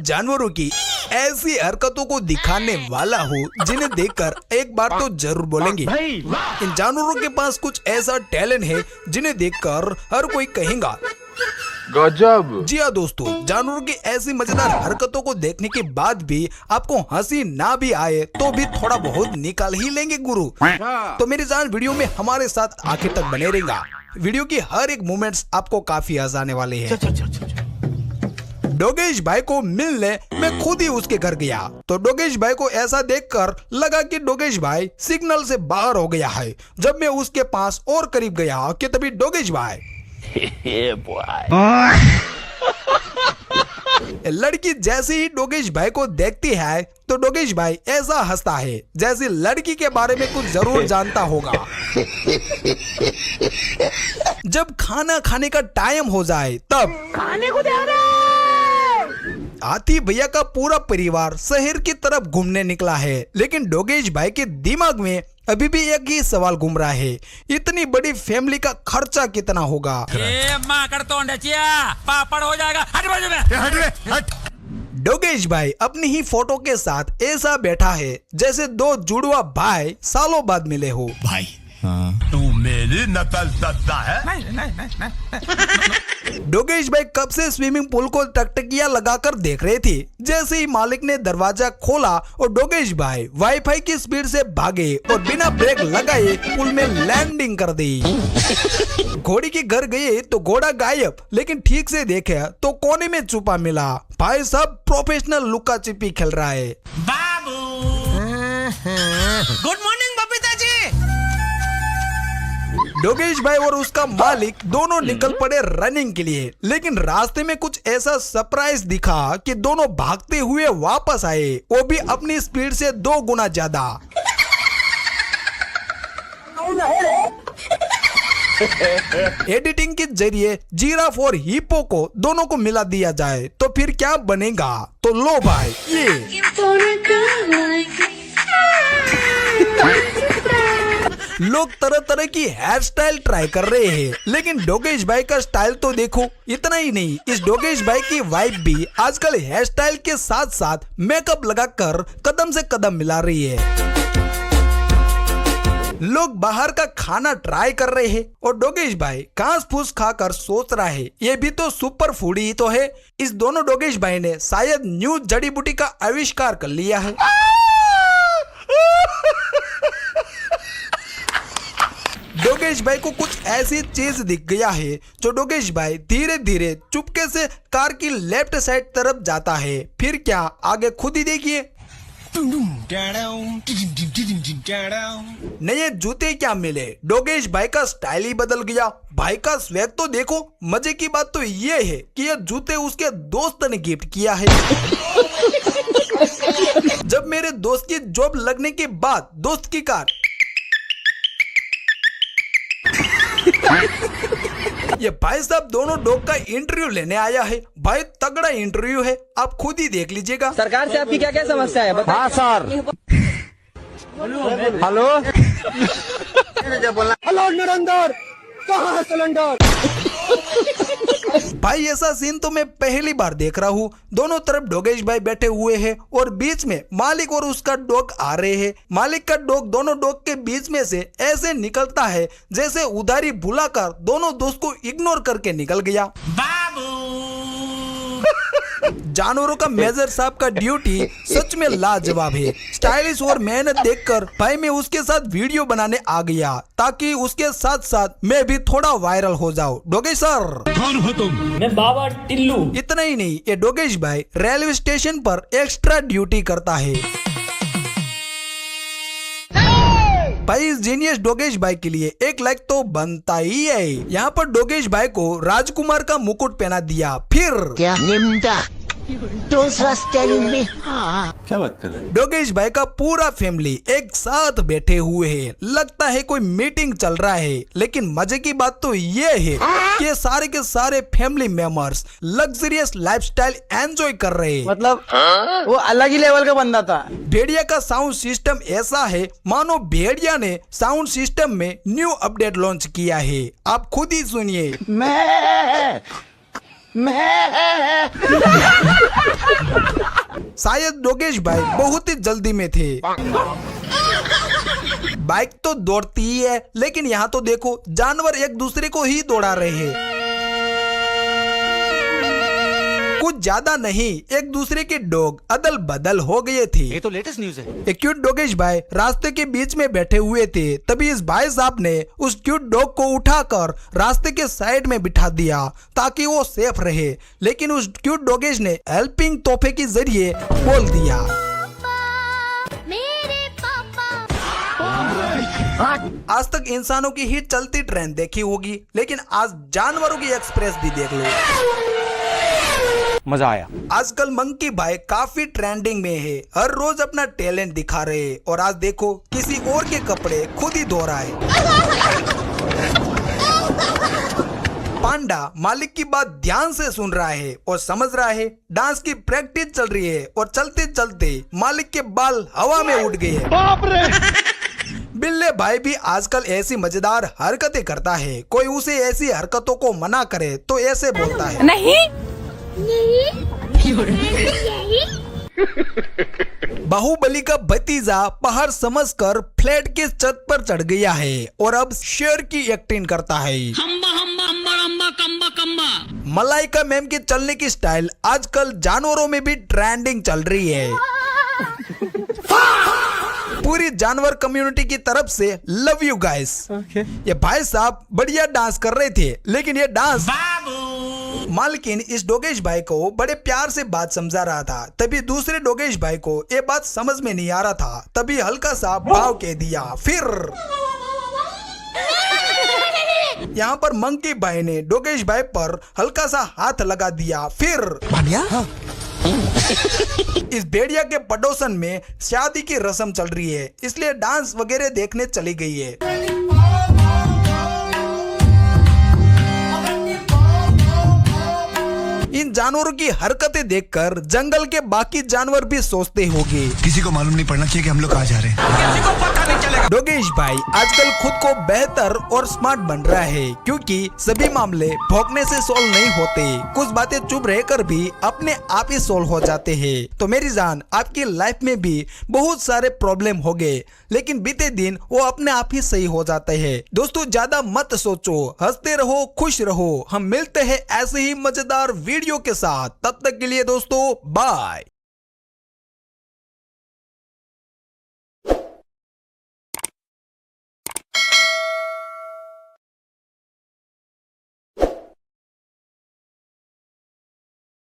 जानवरों की ऐसी हरकतों को दिखाने वाला हूँ जिन्हें देखकर एक बार तो जरूर बोलेंगे इन जानवरों के पास कुछ ऐसा टैलेंट है जिन्हें देखकर हर कोई कहेगा गजब। जी हाँ दोस्तों, जानवरों की ऐसी मजेदार हरकतों को देखने के बाद भी आपको हंसी ना भी आए तो भी थोड़ा बहुत निकाल ही लेंगे गुरु। तो मेरी जान वीडियो में हमारे साथ आखिर तक बने रहेगा। वीडियो की हर एक मोमेंट्स आपको काफी हंसाने वाले हैं। डोगेश भाई को मिलने मैं खुद ही उसके घर गया तो डोगेश भाई को ऐसा देखकर लगा कि डोगेश भाई सिग्नल से बाहर हो गया है। जब मैं उसके पास और करीब गया कि तभी डोगेश भाई लड़की जैसे ही डोगेश भाई को देखती है तो डोगेश भाई ऐसा हंसता है जैसे लड़की के बारे में कुछ जरूर जानता होगा। जब खाना खाने का टाइम हो जाए तब खाने को दे रहे हाथी भैया का पूरा परिवार शहर की तरफ घूमने निकला है, लेकिन डोगेश भाई के दिमाग में अभी भी एक ही सवाल घूम रहा है, इतनी बड़ी फैमिली का खर्चा कितना होगा। पापड़ हो जाएगा। हट। डोगेश भाई अपनी ही फोटो के साथ ऐसा बैठा है जैसे दो जुड़वा भाई सालों बाद मिले हो। भाई तू मेरी नकल करता है? डोगेश भाई कब से स्विमिंग पूल को टकटकिया लगाकर देख रहे थे। जैसे ही मालिक ने दरवाजा खोला और डोगेश भाई वाईफाई की स्पीड से भागे और बिना ब्रेक लगाए पुल में लैंडिंग कर दी। घोड़ी के घर गए तो घोड़ा गायब, लेकिन ठीक से देखे तो कोने में छुपा मिला। भाई साहब प्रोफेशनल लुका छिपी खेल रहा है। बाबू गुड मॉर्निंग बबीता जी। डोगेश भाई और उसका मालिक दोनों निकल पड़े रनिंग के लिए, लेकिन रास्ते में कुछ ऐसा सरप्राइज दिखा कि दोनों भागते हुए वापस आए, वो भी अपनी स्पीड से 2 गुना ज्यादा। एडिटिंग के जरिए जिराफ और हिप्पो को दोनों को मिला दिया जाए तो फिर क्या बनेगा। तो लो भाई ये लोग तरह तरह की हेयर स्टाइल ट्राई कर रहे हैं, लेकिन डोगेश भाई का स्टाइल तो देखो। इतना ही नहीं, इस डोगेश भाई की वाइफ भी आजकल हेयर स्टाइल के साथ साथ मेकअप लगाकर कदम से कदम मिला रही है। लोग बाहर का खाना ट्राई कर रहे हैं और डोगेश भाई घास फूस खाकर सोच रहा है ये भी तो सुपर फूड ही तो है। इस दोनों डोगेश भाई ने शायद न्यू जड़ी बूटी का आविष्कार कर लिया है। डोगेश भाई को कुछ ऐसी चीज दिख गया है जो डोगेश भाई धीरे धीरे चुपके से कार की लेफ्ट साइड तरफ जाता है। फिर क्या, आगे खुद ही देखिए। नए जूते क्या मिले, डोगेश भाई का स्टाइल ही बदल गया। भाई का स्वैग तो देखो। मजे की बात तो ये है कि ये जूते उसके दोस्त ने गिफ्ट किया है। जब मेरे दोस्त की जॉब लगने के बाद दोस्त की कार ये भाई साहब दोनों डॉग का इंटरव्यू लेने आया है। भाई तगड़ा इंटरव्यू है, आप खुद ही देख लीजिएगा। सरकार से आपकी क्या क्या समस्या है? हाँ सर। हेलो हेलो निरंतर, कहाँ है सिलेंडर? भाई ऐसा सीन तो मैं पहली बार देख रहा हूँ। दोनों तरफ डोगेश भाई बैठे हुए हैं और बीच में मालिक और उसका डॉग आ रहे हैं। मालिक का डॉग दोनों डॉग के बीच में से ऐसे निकलता है जैसे उधारी भुलाकर दोनों दोस्त को इग्नोर करके निकल गया। बाबू जानवरों का मेजर साहब का ड्यूटी सच में लाजवाब है। स्टाइलिश और मेहनत देखकर भाई मैं उसके साथ वीडियो बनाने आ गया ताकि उसके साथ साथ मैं भी थोड़ा वायरल हो जाऊं। डोगेश सर, कौन हो तुम? मैं बाबा टिल्लू। इतना ही नहीं, ये डोगेश भाई रेलवे स्टेशन पर एक्स्ट्रा ड्यूटी करता है। भाई इस जीनियस डोगेश भाई के लिए एक लाइक तो बनता ही है। यहाँ पर डोगेश भाई को राजकुमार का मुकुट पहना दिया। फिर क्या निम्दा दूसरा स्टाइल में। क्या बात कर रहे हैं? डोगेश भाई का पूरा फैमिली एक साथ बैठे हुए हैं। लगता है कोई मीटिंग चल रहा है, लेकिन मजे की बात तो ये है कि सारे के सारे family members luxurious lifestyle enjoy कर रहे हैं। मतलब वो अलग ही लेवल का बंदा था। भेड़िया का साउंड सिस्टम ऐसा है मानो भेड़िया ने साउंड सिस्टम में न्यू अपडेट लॉन्च किया है। आप खुद ही सुनिए। शायद डोगेश भाई बहुत ही जल्दी में थे। बाइक तो दौड़ती ही है, लेकिन यहाँ तो देखो जानवर एक दूसरे को ही दौड़ा रहे हैं। कुछ ज्यादा नहीं, एक दूसरे के डॉग अदल बदल हो गए थे। ये तो लेटेस्ट न्यूज है। एक क्यूट डोगेश भाई रास्ते के बीच में बैठे हुए थे, तभी इस भाई साहब ने उस क्यूट डॉग को उठाकर रास्ते के साइड में बिठा दिया ताकि वो सेफ रहे। लेकिन उस क्यूट डोगेश ने हेल्पिंग तोहफे के जरिए बोल दिया, आज तक इंसानों की ही चलती ट्रेन देखी होगी, लेकिन आज जानवरों की एक्सप्रेस भी देख लो। मजा आया। आजकल मंकी भाई काफी ट्रेंडिंग में है, हर रोज अपना टैलेंट दिखा रहे हैं। और आज देखो किसी और के कपड़े खुद ही धो रहा है। पांडा मालिक की बात ध्यान से सुन रहा है और समझ रहा है। डांस की प्रैक्टिस चल रही है और चलते चलते मालिक के बाल हवा में उड़ गए हैं। बाप रे! बिल्ले भाई भी आजकल ऐसी मजेदार हरकतें करता है। कोई उसे ऐसी हरकतों को मना करे तो ऐसे बोलता है, नहीं। बाहुबली का भतीजा पहाड़ समझकर फ्लैट के छत पर चढ़ गया है और अब शेर की एक्टिंग करता है। मलाइका मैम के चलने की स्टाइल आजकल जानवरों में भी ट्रेंडिंग चल रही है। पूरी जानवर कम्युनिटी की तरफ से लव यू गाइस। ये भाई साहब बढ़िया डांस कर रहे थे, लेकिन ये डांस मालकिन इस डोगेश भाई को बड़े प्यार से बात समझा रहा था। तभी दूसरे डोगेश भाई को ये बात समझ में नहीं आ रहा था, तभी हल्का सा भाव कह दिया। फिर यहाँ पर मंकी भाई ने डोगेश भाई पर हल्का सा हाथ लगा दिया। फिर इस भेड़िया के पड़ोसन में शादी की रस्म चल रही है, इसलिए डांस वगैरह देखने चली गई है। इन जानवरों की हरकतें देखकर जंगल के बाकी जानवर भी सोचते होंगे, किसी को मालूम नहीं पड़ना चाहिए कि हम लोग कहाँ जा रहे हैं। किसी को पता नहीं चलेगा। डोगेश भाई आजकल खुद को बेहतर और स्मार्ट बन रहा है, क्योंकि सभी मामले भौंकने से सोल्व नहीं होते। कुछ बातें चुप रहकर भी अपने आप ही सोल्व हो जाते हैं। तो मेरी जान, आपकी लाइफ में भी बहुत सारे प्रॉब्लम हो गए, लेकिन बीते दिन वो अपने आप ही सही हो जाते हैं। दोस्तों ज्यादा मत सोचो, हंसते रहो, खुश रहो। हम मिलते हैं ऐसे ही मजेदार वीडियो के साथ। तब तक के लिए दोस्तों बाय।